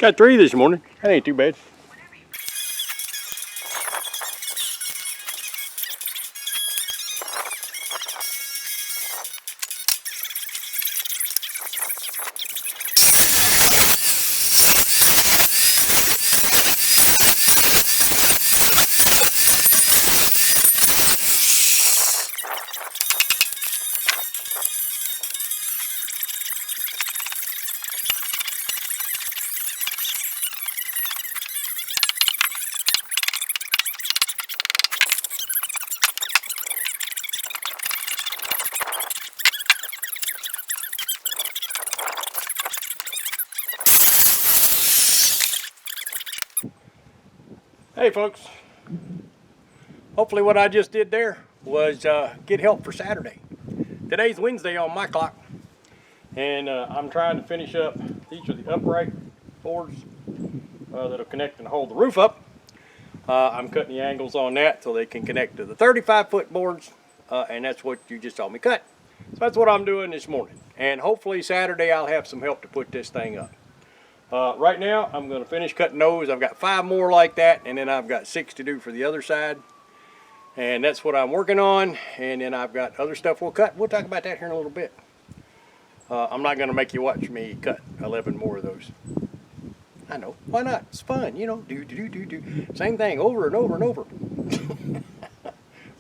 Got 3 this morning. That ain't too bad. Hey folks, hopefully what I just did there was get help for Saturday. Today's Wednesday on my clock, and I'm trying to finish up. These are the upright boards that'll connect and hold the roof up. I'm cutting the angles on that so they can connect to the 35-foot boards, and that's what you just saw me cut. So that's what I'm doing this morning, and hopefully Saturday I'll have some help to put this thing up. Right now, I'm going to finish cutting those. I've got 5 more like that, and then I've got 6 to do for the other side. And that's what I'm working on. And then I've got other stuff we'll cut. We'll talk about that here in a little bit. I'm not going to make you watch me cut 11 more of those. I know. Why not? It's fun, you know. Do. Same thing over and over and over.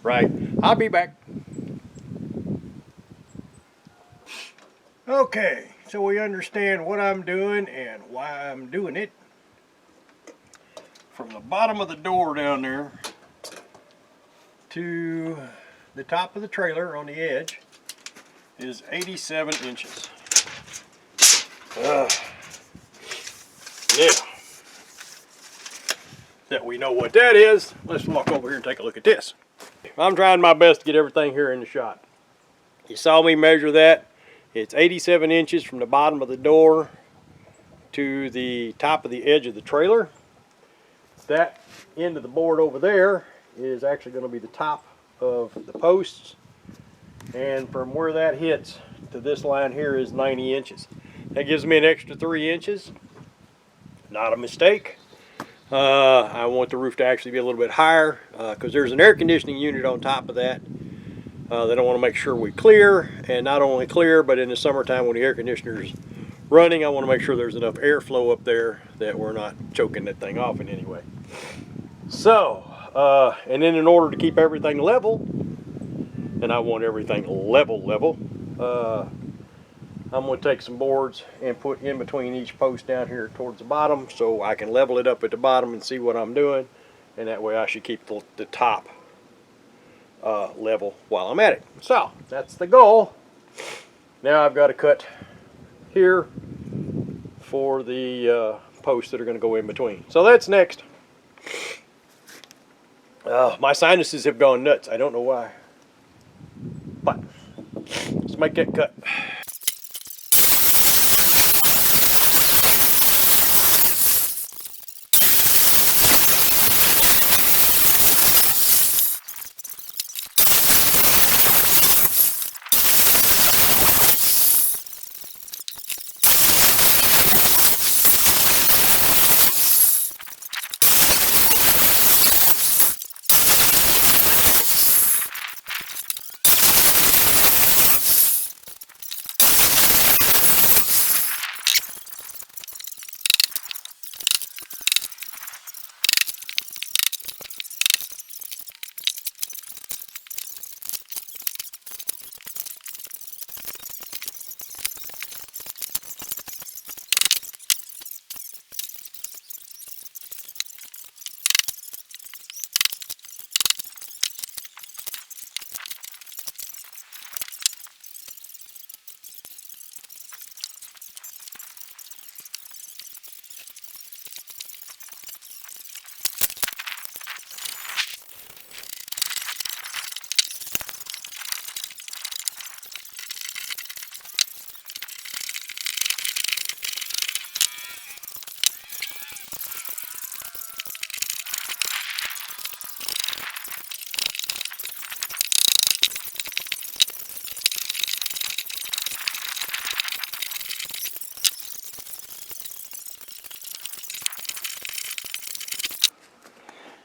Right. I'll be back. Okay. So we understand what I'm doing and why I'm doing it. From the bottom of the door down there to the top of the trailer on the edge is 87 inches. Yeah. That we know what that is, let's walk over here and take a look at this. I'm trying my best to get everything here in the shot. You saw me measure that. It's 87 inches from the bottom of the door to the top of the edge of the trailer. That end of the board over there is actually going to be the top of the posts. And from where that hits to this line here is 90 inches. That gives me an extra 3 inches. Not a mistake. I want the roof to actually be a little bit higher because there's an air conditioning unit on top of that. That I want to make sure we clear, and not only clear, but in the summertime when the air conditioner is running, I want to make sure there's enough airflow up there that we're not choking that thing off in any way. So, and then in order to keep everything level, and I want everything level, I'm going to take some boards and put in between each post down here towards the bottom so I can level it up at the bottom and see what I'm doing, and that way I should keep the top level while I'm at it. So that's the goal. Now I've got to cut here for the posts that are going to go in between. So that's next. My sinuses have gone nuts. I don't know why. But let's make that cut.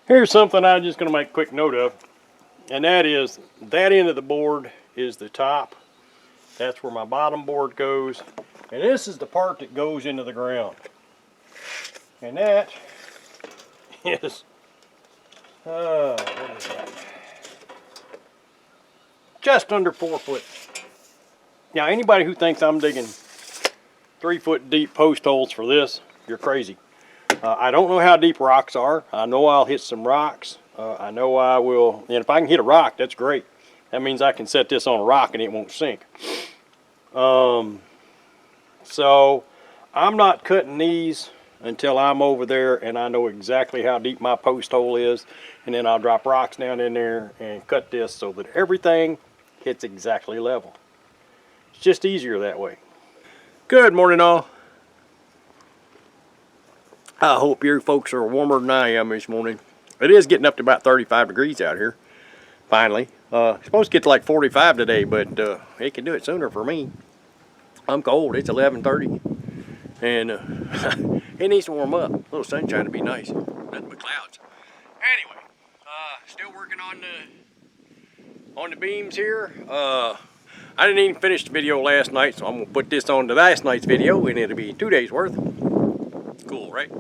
Here's something I'm just going to make a quick note of, and that is that end of the board is the top. That's where my bottom board goes, and this is the part that goes into the ground. And that is, what is that? Just under 4 foot. Now, anybody who thinks I'm digging 3 foot deep post holes for this, you're crazy. I don't know how deep rocks are. I know I'll hit some rocks. I know I will, and if I can hit a rock, that's great. That means I can set this on a rock and it won't sink. So I'm not cutting these until I'm over there and I know exactly how deep my post hole is, and then I'll drop rocks down in there and cut this so that everything hits exactly level. It's just easier that way. Good morning, all. I hope your folks are warmer than I am this morning. It is getting up to about 35 degrees out here, finally. It's supposed to get to like 45 today, but it can do it sooner for me. I'm cold. It's 11:30, and it needs to warm up. A little sunshine would be nice. Nothing but clouds. Anyway, still working on the beams here. I didn't even finish the video last night, so I'm gonna put this on to last night's video, and it'll be 2 days worth. Cool, right?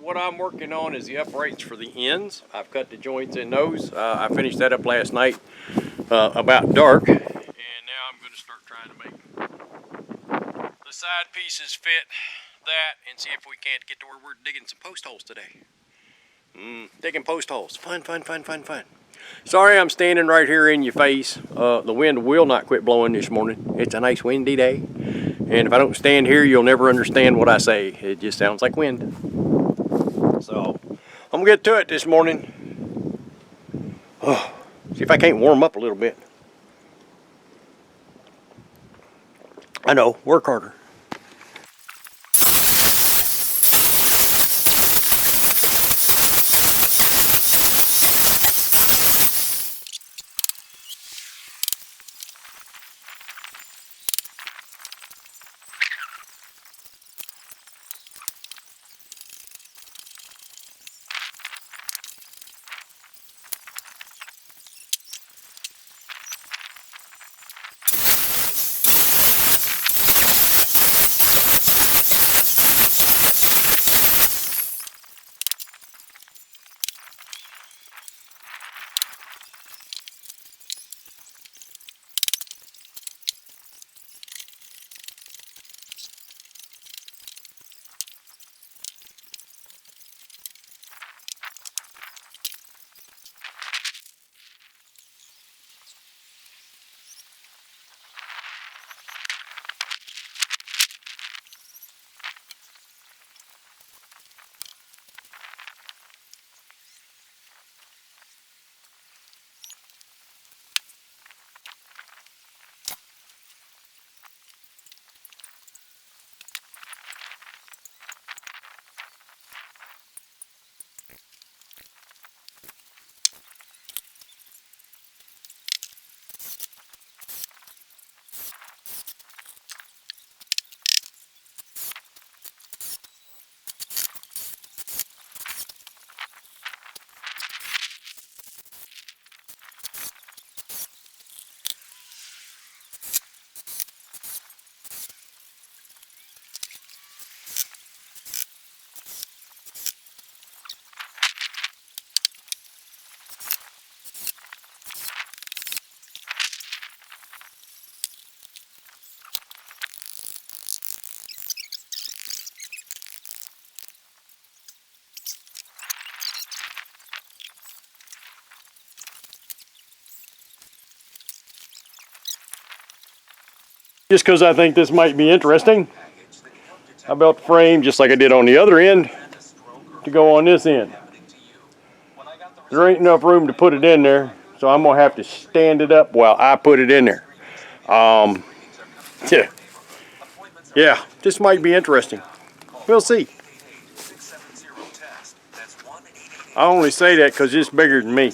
What I'm working on is the uprights for the ends. I've cut the joints in those. I finished that up last night about dark, and now I'm going to start trying to make the side pieces fit that and see if we can't get to where we're digging some post holes today. Digging post holes. Fun, fun, fun, fun, fun. Sorry I'm standing right here in your face. The wind will not quit blowing this morning. It's a nice windy day. And if I don't stand here, you'll never understand what I say. It just sounds like wind. So, I'm going to get to it this morning. Oh, see if I can't warm up a little bit. I know, work harder. Just because I think this might be interesting, I built the frame just like I did on the other end to go on this end. There ain't enough room to put it in there, so I'm gonna have to stand it up while I put it in there. Yeah, this might be interesting. We'll see. I only say that because it's bigger than me.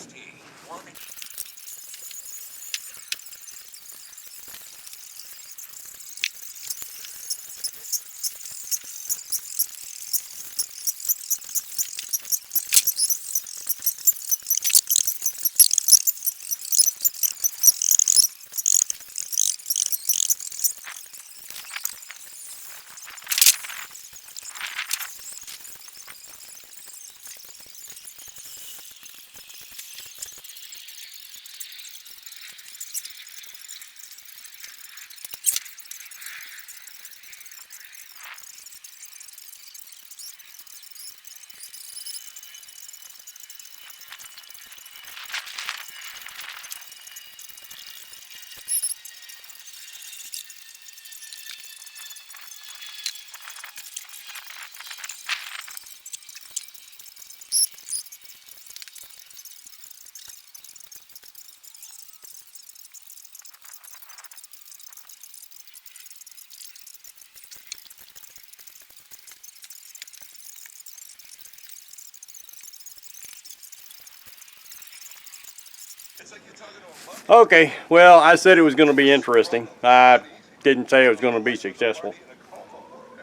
Okay, well, I said it was going to be interesting. I didn't say it was going to be successful.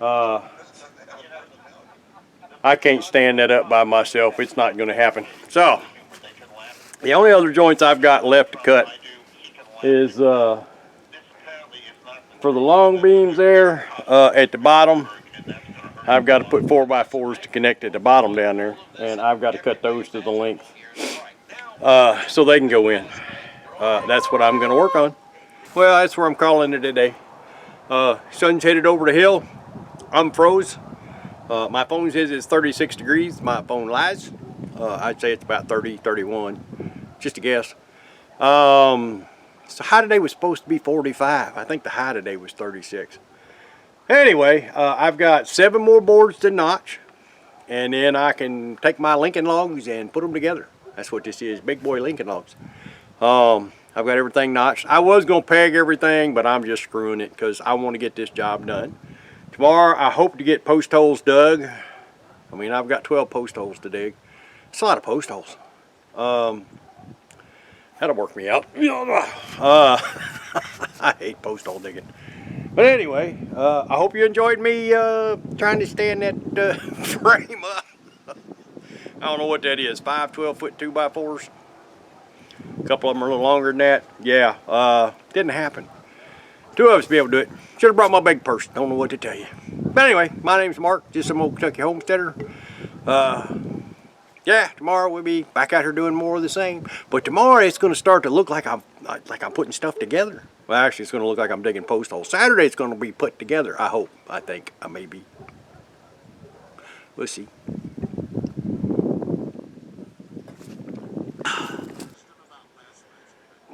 I can't stand that up by myself. It's not going to happen. So, the only other joints I've got left to cut is for the long beams there at the bottom. I've got to put 4x4s to connect at the bottom down there, and I've got to cut those to the length so they can go in. That's what I'm going to work on. Well, that's where I'm calling it today. Sun's headed over the hill. I'm froze. My phone says it's 36 degrees. My phone lies. I'd say it's about 30, 31. Just a guess. So high today was supposed to be 45. I think the high today was 36. Anyway, I've got 7 more boards to notch, and then I can take my Lincoln logs and put them together. That's what this is, big boy Lincoln logs. I've got everything notched. I was going to peg everything, but I'm just screwing it because I want to get this job done. Tomorrow, I hope to get post holes dug. I mean, I've got 12 post holes to dig. It's a lot of post holes. That'll work me out. I hate post hole digging. But anyway, I hope you enjoyed me trying to stand that frame up. I don't know what that is, 5 12-foot 2x4s. A couple of them are a little longer than that. Yeah, didn't happen. 2 of us be able to do it. Should have brought my big purse. Don't know what to tell you. But anyway, my name's Mark, just some old Kentucky homesteader. Yeah, tomorrow we'll be back out here doing more of the same. But tomorrow it's going to start to look like I'm putting stuff together. Well, actually, it's going to look like I'm digging post holes. Saturday it's going to be put together. I hope. I think. I may be. We'll see.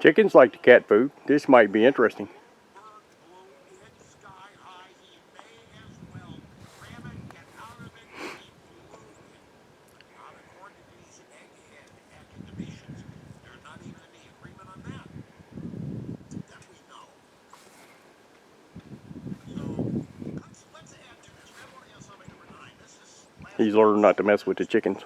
Chickens like the cat food. This might be interesting. He's learned not to mess with the chickens.